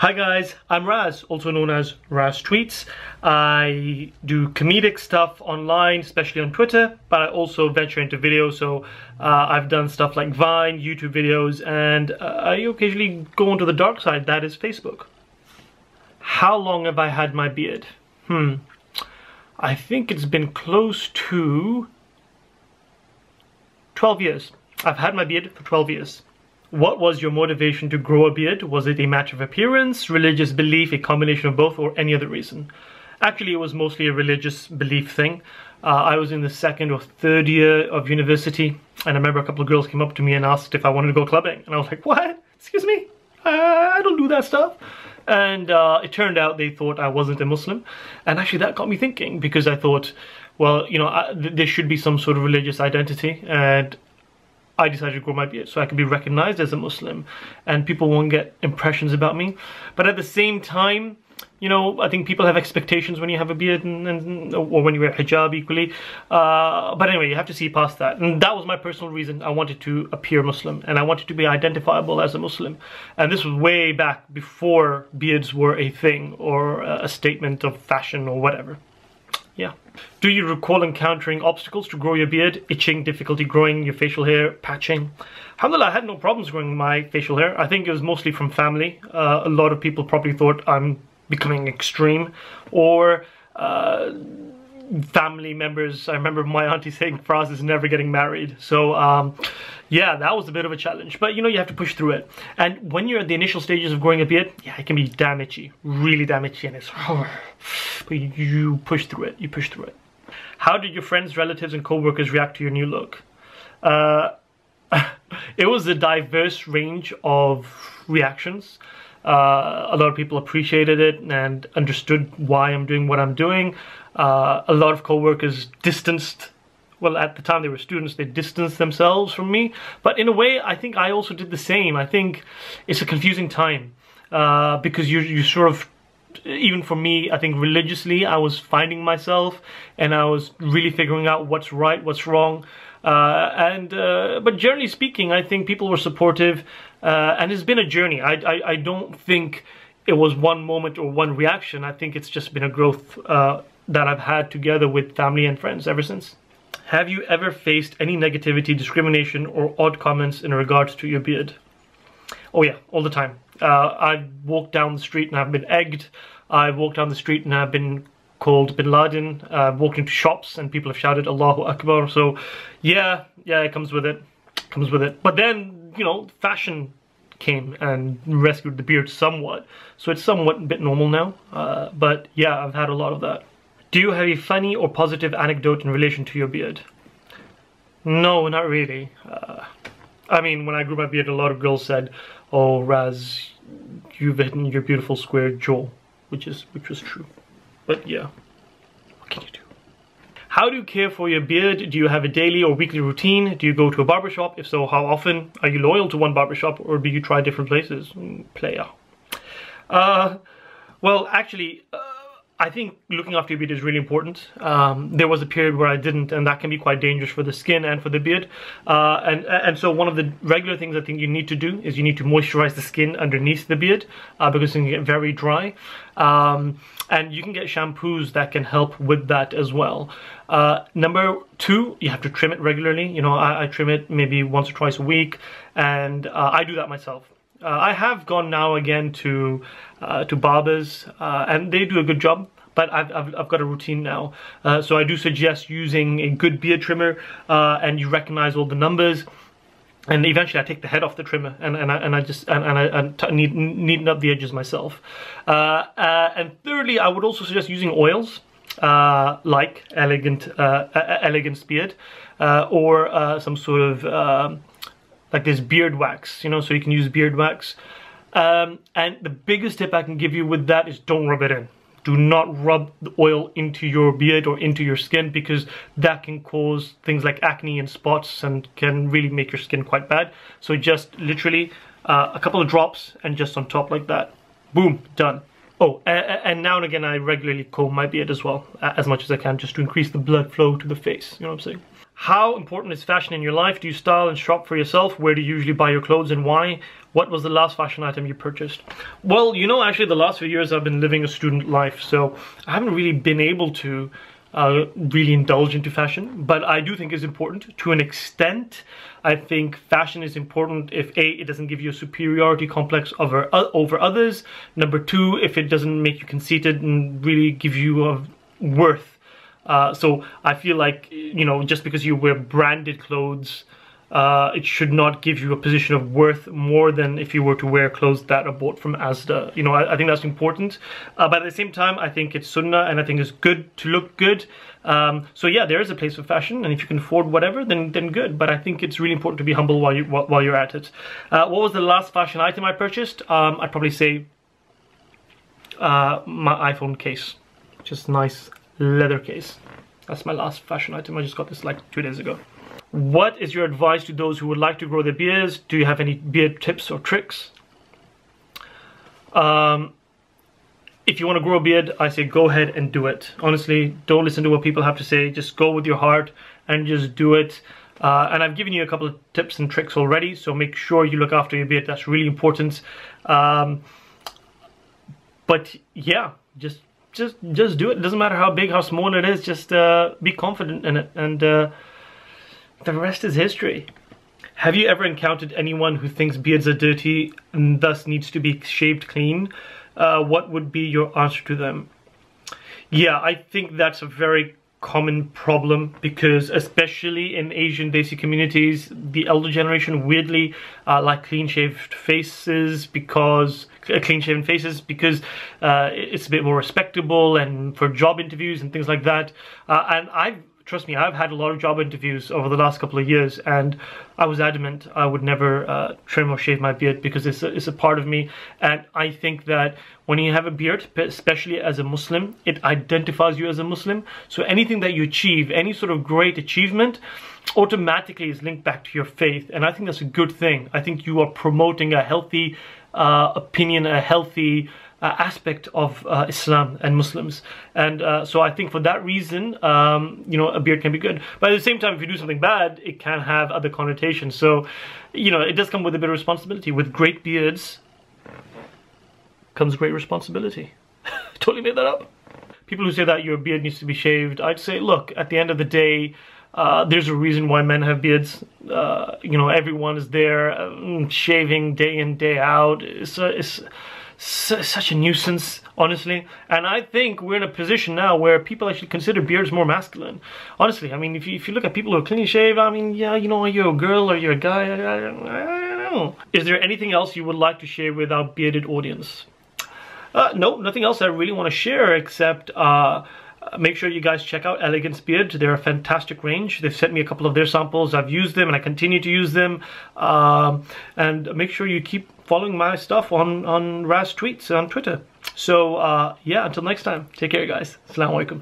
Hi guys, I'm Raz, also known as Raz Tweets. I do comedic stuff online, especially on Twitter, but I also venture into video, so I've done stuff like Vine, YouTube videos, and I occasionally go onto the dark side, that is Facebook. How long have I had my beard? I think it's been close to 12 years. I've had my beard for 12 years. What was your motivation to grow a beard? Was it a matter of appearance, religious belief, a combination of both, or any other reason? Actually, it was mostly a religious belief thing. I was in the second or third year of university, and I remember a couple of girls came up to me and asked if I wanted to go clubbing. And I was like, what? Excuse me? I don't do that stuff. And it turned out they thought I wasn't a Muslim. And actually that got me thinking, because I thought, well, you know, there should be some sort of religious identity, and I decided to grow my beard so I could be recognized as a Muslim and people won't get impressions about me. But at the same time, you know, I think people have expectations when you have a beard or when you wear hijab equally. But anyway, you have to see past that. And that was my personal reason. I wanted to appear Muslim and I wanted to be identifiable as a Muslim. And this was way back before beards were a thing or a statement of fashion or whatever. Yeah. Do you recall encountering obstacles to grow your beard? Itching, difficulty growing your facial hair, patching? Alhamdulillah, I had no problems growing my facial hair. I think it was mostly from family. A lot of people probably thought I'm becoming extreme, or family members. I remember my auntie saying Faraz is never getting married. So yeah, that was a bit of a challenge, but you know, you have to push through it. And when you're at the initial stages of growing a beard, yeah, it can be damn itchy, really damn itchy, and it's but you push through it, you push through it. How did your friends, relatives, and co-workers react to your new look? It was a diverse range of reactions. A lot of people appreciated it and understood why I'm doing what I'm doing. A lot of co-workers distanced, well, at the time they were students, they distanced themselves from me. But in a way, I think I also did the same. I think it's a confusing time because you sort of, even for me, I think religiously, I was finding myself and I was really figuring out what's right, what's wrong. But generally speaking, I think people were supportive, and it's been a journey. I don't think it was one moment or one reaction. I think it's just been a growth that I've had together with family and friends ever since. Have you ever faced any negativity, discrimination, or odd comments in regards to your beard? Oh yeah, all the time. I've walked down the street and I've been egged. I've walked down the street and I've been called Bin Laden. I've walked into shops and people have shouted Allahu Akbar. So yeah, it comes with it. Comes with it. But then, you know, fashion came and rescued the beard somewhat. So it's somewhat a bit normal now. But yeah, I've had a lot of that. Do you have a funny or positive anecdote in relation to your beard? No, not really. I mean, when I grew my beard, a lot of girls said, "Oh, Raz, you've hidden your beautiful square jaw," which was true. But yeah, what can you do? How do you care for your beard? Do you have a daily or weekly routine? Do you go to a barbershop? If so, how often? Are you loyal to one barbershop or do you try different places? Player. Well, actually, I think looking after your beard is really important. There was a period where I didn't, and that can be quite dangerous for the skin and for the beard. And so one of the regular things I think you need to do is you need to moisturize the skin underneath the beard because it can get very dry. And you can get shampoos that can help with that as well. Number two, you have to trim it regularly. You know, I trim it maybe once or twice a week, and I do that myself. I have gone now again to barbers, and they do a good job. But I've got a routine now, so I do suggest using a good beard trimmer, and you recognize all the numbers. And eventually, I take the head off the trimmer, and I neaten up the edges myself. And thirdly, I would also suggest using oils like Elegance Beard, or some sort of like this beard wax, you know, so you can use beard wax. And the biggest tip I can give you with that is don't rub it in. Do not rub the oil into your beard or into your skin, because that can cause things like acne and spots and can really make your skin quite bad. So just literally a couple of drops and just on top like that. Boom, done. Oh, and now and again I regularly comb my beard as well, as much as I can, just to increase the blood flow to the face, you know what I'm saying? How important is fashion in your life? Do you style and shop for yourself? Where do you usually buy your clothes and why? What was the last fashion item you purchased? Well, you know, actually the last few years I've been living a student life, so I haven't really been able to really indulge into fashion, but I do think it's important to an extent. I think fashion is important if A, it doesn't give you a superiority complex over others. Number two, if it doesn't make you conceited and really give you a worth. So I feel like, you know, just because you wear branded clothes, it should not give you a position of worth more than if you were to wear clothes that are bought from Asda. You know, I think that's important. But at the same time, I think it's sunnah, and I think it's good to look good. So yeah, there is a place for fashion, and if you can afford whatever, then good. But I think it's really important to be humble while you're at it. What was the last fashion item I purchased? I'd probably say my iPhone case. Just nice leather case. That's my last fashion item. I just got this like 2 days ago. What is your advice to those who would like to grow their beards? Do you have any beard tips or tricks? If you want to grow a beard, I say go ahead and do it. Honestly, don't listen to what people have to say. Just go with your heart and just do it. And I've given you a couple of tips and tricks already, so make sure you look after your beard. That's really important. But yeah, just do it. It doesn't matter how big, how small it is. Just be confident in it, and the rest is history. Have you ever encountered anyone who thinks beards are dirty and thus needs to be shaved clean? What would be your answer to them? Yeah, I think that's a very common problem, because especially in Asian Desi communities, the elder generation weirdly like clean-shaven faces because it's a bit more respectable, and for job interviews and things like that. And trust me, I've had a lot of job interviews over the last couple of years, and I was adamant I would never trim or shave my beard, because it's a part of me. And I think that when you have a beard, especially as a Muslim, it identifies you as a Muslim. So anything that you achieve, any sort of great achievement, automatically is linked back to your faith. And I think that's a good thing. I think you are promoting a healthy opinion, a healthy aspect of Islam and Muslims. And so I think for that reason, you know, a beard can be good. But at the same time, if you do something bad, it can have other connotations. So, you know, it does come with a bit of responsibility. With great beards comes great responsibility. Totally made that up. People who say that your beard needs to be shaved, I'd say, look, at the end of the day, there's a reason why men have beards. You know, everyone is there shaving day in, day out. It's such a nuisance, honestly. And I think we're in a position now where people actually consider beards more masculine. Honestly, I mean, if you look at people who are clean shaved, I mean, yeah, you know, you're a girl or you're a guy, I don't know. Is there anything else you would like to share with our bearded audience? No, nothing else I really want to share, except make sure you guys check out Elegance Beard. They're a fantastic range. They've sent me a couple of their samples. I've used them and I continue to use them. And make sure you keep following my stuff on Raz Tweets on Twitter. So yeah, until next time, take care guys. Assalamu alaikum.